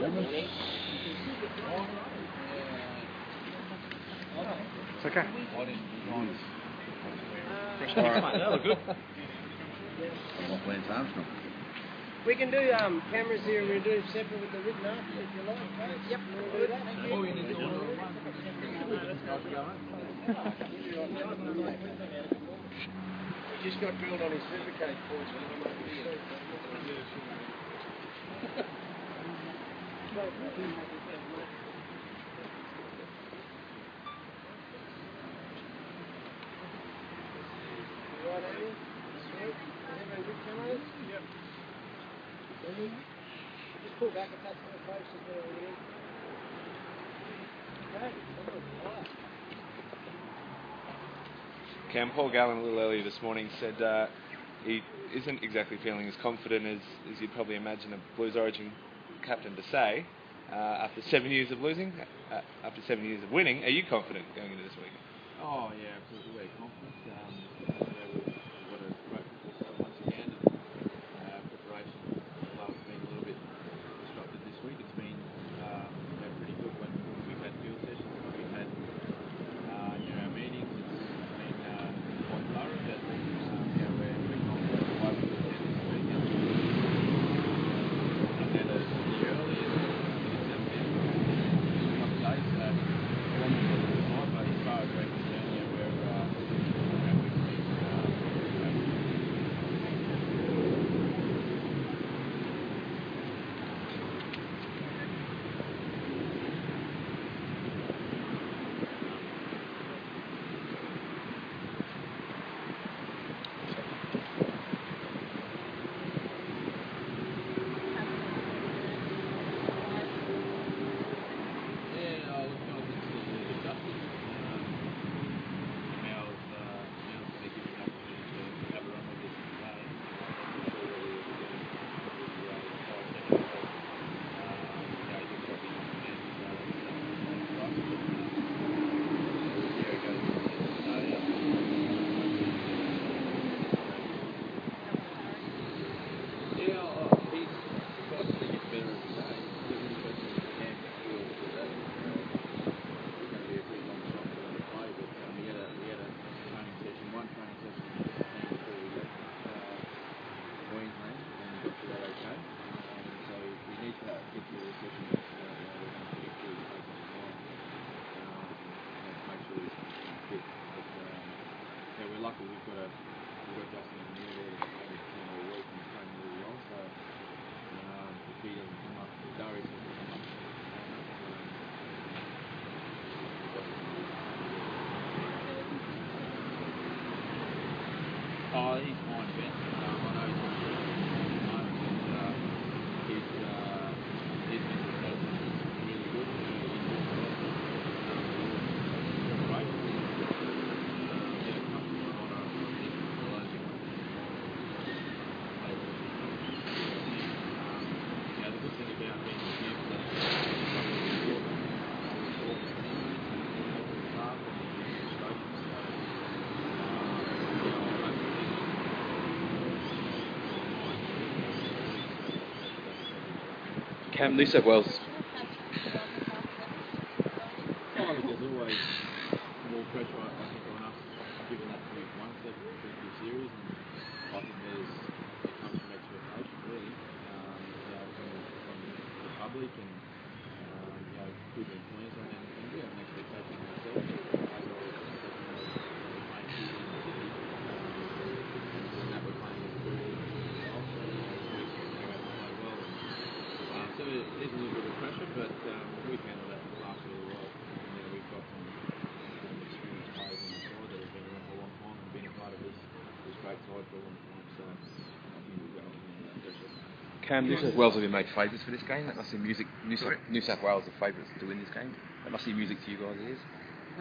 It's okay. Lance Armstrong. We can do cameras here. We'll do it separate with the written up if you like. Yep. We'll do that. Oh, you need to do He just got drilled on his lubricate course. Right, Andy? Sweet. Everyone good cameras? Yep. Just pull back a touch more closer there. Okay. Cam, Paul Gallen a little earlier this morning said he isn't exactly feeling as confident as you'd probably imagine a Blues Origin captain to say. After 7 years of losing, after 7 years of winning, are you confident going into this week? Oh, yeah, absolutely very confident. We've got a great football club once again, and preparation has been a little bit disrupted this week. It's been pretty good when we've had field sessions, when we've had our meetings. It's been quite thorough, but we're confident of why we can attend this weekend. I've had a early and it's a couple of days, so we're almost at the time, but as far as we're concerned, we're lucky we've got Justin in the there that's played all week and he's playing really well. So if he doesn't come up, if Darius doesn't come up, he's fine, Ben. I know he's on the moment, and his mental health is really good. Cam, New South Wales. There's always more pressure, I think, on us, given that we've won the series, and I think it comes from expectation, really, from the public and people in Queensland, and we have an expectation on ourselves as well as expectation of the playing here in Sydney, and that we're playing as a group as well, so we expect to go out and play well. So it is a little bit of pressure, but we've handled that in the past really well. And, we've got some experienced players on the side that have been around for a long time and been a part of this great side for a long time. So I think we'll go and handle that pressure. Cam, New South Wales have been made favourites for this game. That must be music. New South Wales are favourites to win this game. That must be music to you guys' ears.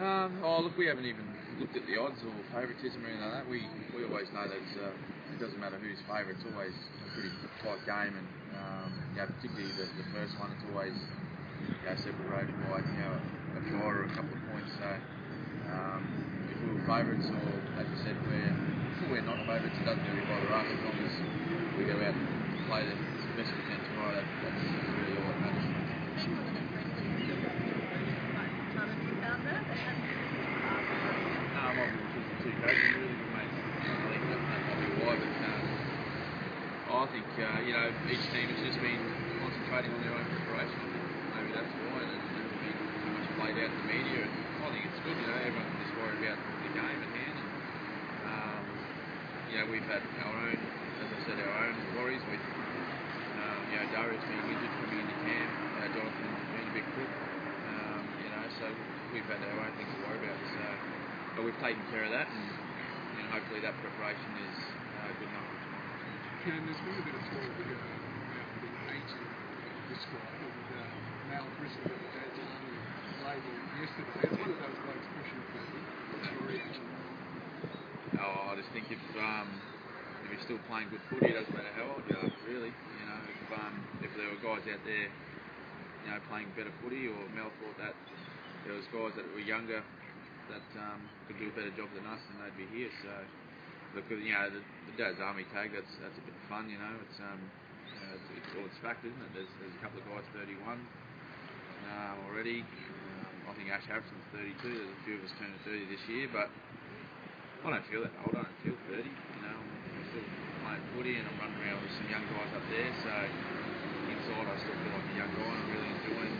Look, we haven't even looked at the odds or favouritism or anything like that. We always know that it doesn't matter who's favourite. It's always a pretty tight game, and particularly the first one, it's always separated by a try or a couple of points. So if we were favourites, or as you said, we're not favourites, it doesn't really bother us as long as we go out and play the best we can tomorrow. That's really all that matters. concentrating on their own preparation. Maybe that's why there's been too much played out in the media. And I think it's good, everyone's just worried about the game at hand. And, we've had our own, as I said, our own worries with, Darius being injured coming into camp, Jonathan being a big crook, so we've had our own things to worry about. So, but we've taken care of that, and hopefully that preparation is good enough for tomorrow. Cam, there's been a bit of talk about the age of this squad, and Mal Bristol got the Dad's Army label yesterday. It's one of those blokes pushing for your reaction. I just think if you're still playing good footy, it doesn't matter how old you are, really. If there were guys out there, playing better footy, or Mel thought that there was guys that were younger that could do a better job than us, then they'd be here. So, because the Dad's Army tag, that's a bit of fun. It's all it's fact, isn't it? There's a couple of guys 31 already. I think Ash Harrison's 32. There's a few of us turning 30 this year, but I don't feel that old. I don't feel 30. I'm still playing footy, and I'm running around with some young guys up there. So inside, I still feel like a young guy. I'm really enjoying,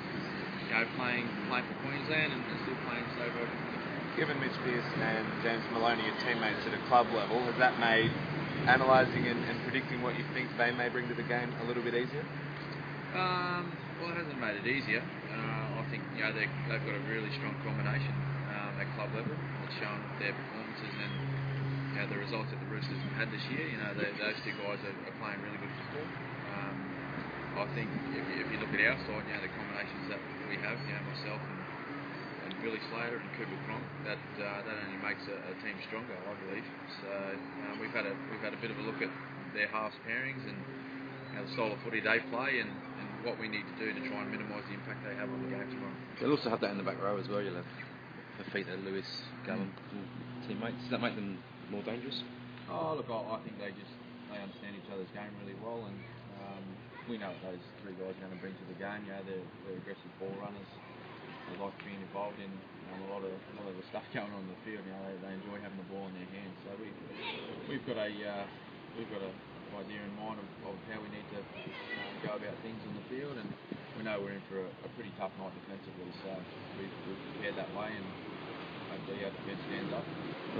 playing for Queensland and still playing so over. Given Mitch Pearce and James Maloney are teammates at a club level, has that made analysing and predicting what you think they may bring to the game a little bit easier? Well, it hasn't made it easier. I think they've got a really strong combination at club level. It's shown their performances and the results that the Roosters have had this year. Those two guys are playing really good football. I think if you look at our side, the combinations that we have, myself and Billy Slater and Cooper Cronk, that only makes a team stronger, I believe. So we've had a bit of a look at their halves pairings and the style of footy they play and what we need to do to try and minimise the impact they have on the game tomorrow. They'll also have that in the back row as well. You'll have Fafita, Lewis, Gallen, teammates. Does that make them more dangerous? Oh, look, I think they understand each other's game really well, and we know what those three guys are going to bring to the game. They're aggressive ball runners. They like being involved in a lot of the stuff going on in the field. They enjoy having the ball in their hands. So we've got an idea in mind of how we need to go about things in the field, and we know we're in for a pretty tough night defensively. So we've prepared that way, and hopefully our defence stands up.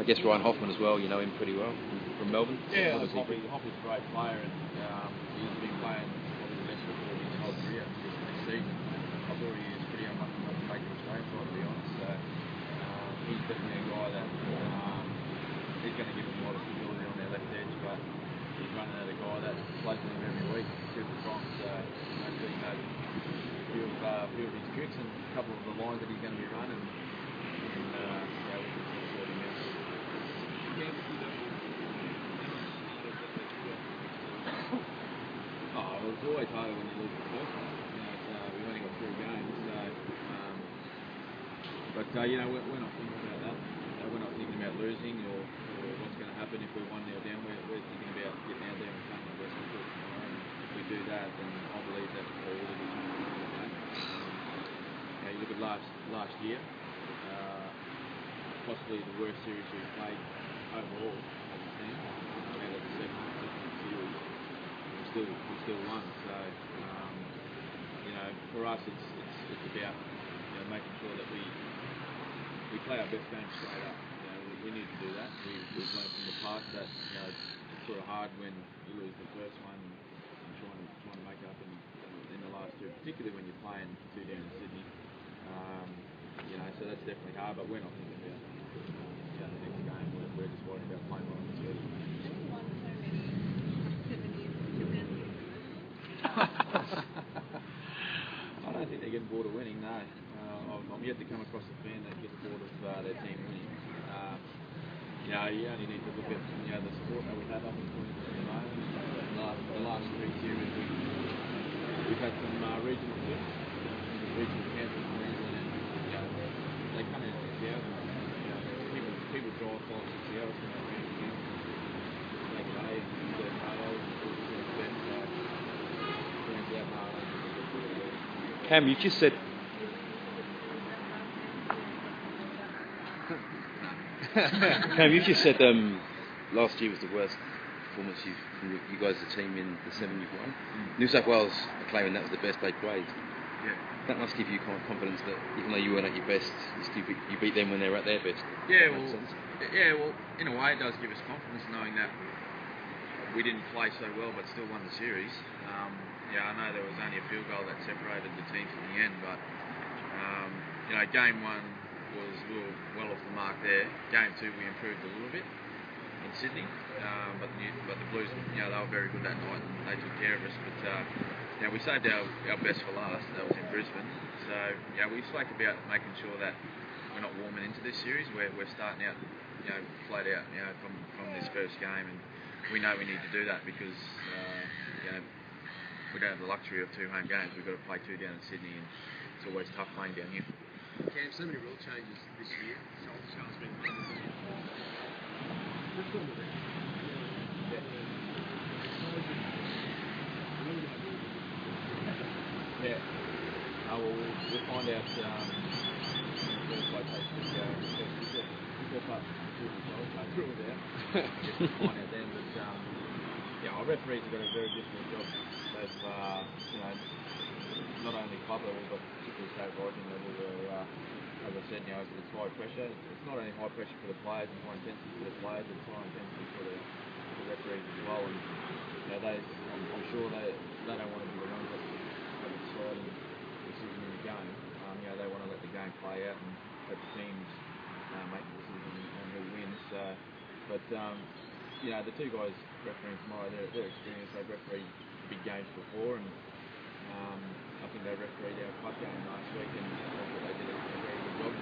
I guess Ryan Hoffman as well. You know him pretty well from Melbourne. Yeah, Hoppy's a great player, and he's been playing probably the best football of his whole career this season. I thought he is pretty unlucky not to make the Australian side, to be honest. So he's definitely a guy that he's going to give them a lot of stability on their left edge, but he's running at a guy that plays with him every week, Cooper Cronk. So hopefully he knows a few of his tricks and a couple of the lines that he's going to be running. It's always harder when you lose the first one. We've only got 3 games, but we're not thinking about that. We're not thinking about losing or what's going to happen if we're 1-0 down. We're thinking about getting out there and playing our best football tomorrow. If we do that, then I believe that we'll really do something in the game. You look at last year, possibly the worst series we've played overall as a team. We had a 7 series. We still won. So for us it's about making sure that we play our best game straight up. We need to do that. We've learned from the past that it's sort of hard when you lose the first one and trying to make up in the last 2, particularly when you're playing 2 down in Sydney. So that's definitely hard, but we're not thinking about the next game. We're just worried about playing well in this week. I don't think they get bored of winning, no. I'm yet to come across a fan that gets bored of their team winning. You only need to look at the support that we have up in Queensland at the moment. The last 3 series we've had some regional trips, regional camps in Queensland, and they come in 6 hours. People drive 5 or 6 hours from that regional camp, take a day and do their photos and do the best. Cam, you've just said. Cam, you've just said last year was the worst performance you guys as a team in the 7 you've won. New South Wales are claiming that was the best they played. Yeah. That must give you confidence that even though you weren't at your best, you beat them when they were at their best. Yeah, well, in a way it does give us confidence knowing that we didn't play so well but still won the series. I know there was only a field goal that separated the teams in the end, but game 1 was a little well off the mark there. Game 2 we improved a little bit in Sydney, but the Blues, they were very good that night and they took care of us. But we saved our best for last. That was in Brisbane. So we spoke about making sure that we're not warming into this series. We're starting out, flat out, from this first game, and we know we need to do that because we don't have the luxury of 2 home games. We've got to play 2 down in Sydney, and it's always tough playing down here. Cam, so many rule changes this year. Charles been Yeah. We'll find out in the first location. Before part 2 as well. So we'll find out then. But our referees have got a very difficult job. They've not only club level but particularly state origin level where, as I said, it's high pressure. It's not only high pressure for the players and high intensity for the players, but it's high intensity for the referees as well. And I'm sure they don't want to be the ones that have a deciding decision in the game. They want to let the game play out and let the teams make the decision on who wins. The 2 guys refereeing tomorrow, they're experienced. They've refereed big games before, and I think they refereed our club game last week, and I thought they did a very good job.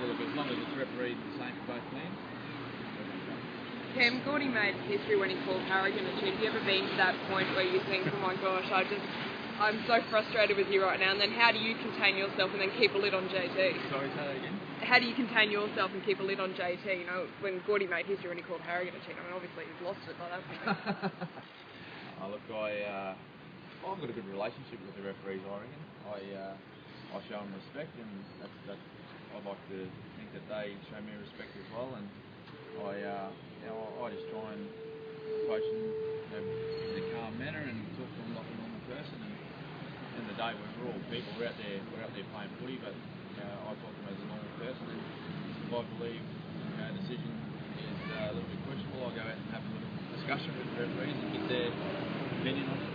Look, as long as it's refereed the same for both teams. Cam, Gordy made history when he called Harrigan a cheat. Have you ever been to that point where you think, oh my gosh, I'm so frustrated with you right now? And then how do you contain yourself and then keep a lid on JT? Sorry, say that again? How do you contain yourself and keep a lid on JT? When Gordy made history when he called Harrigan a cheat. Obviously he's lost it by that point. Look, I've got a good relationship with the referees, I reckon. I show them respect, and I'd like to think that they show me respect as well. And I just try and approach them in a calm manner and talk to them like a normal person. And at the end of the day, we're all people. We're out there playing footy, but I talk to them as a normal person. And if I believe a decision is a little bit questionable, I'll go out and have a little discussion with the referees and get their opinion on it.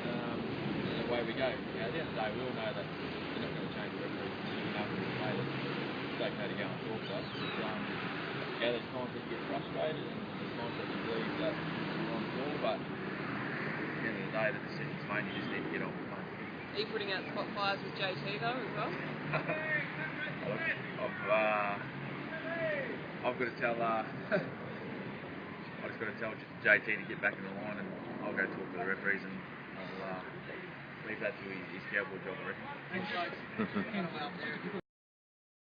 And away we go. At the end of the day, we all know that they're not going to change the referee's decision after the play. It's okay to go and talk to us. But, there's times that you get frustrated and there's times that you believe that you're on the ball, but at the end of the day, the decision's made. You just need to get on with playing footy. Are you putting out spot fires with JT though as well? I've got to tell. I just got to tell JT to get back in the line, and I'll go talk to the referees, and I'll leave that to his cowboy job, I reckon. Thanks, folks.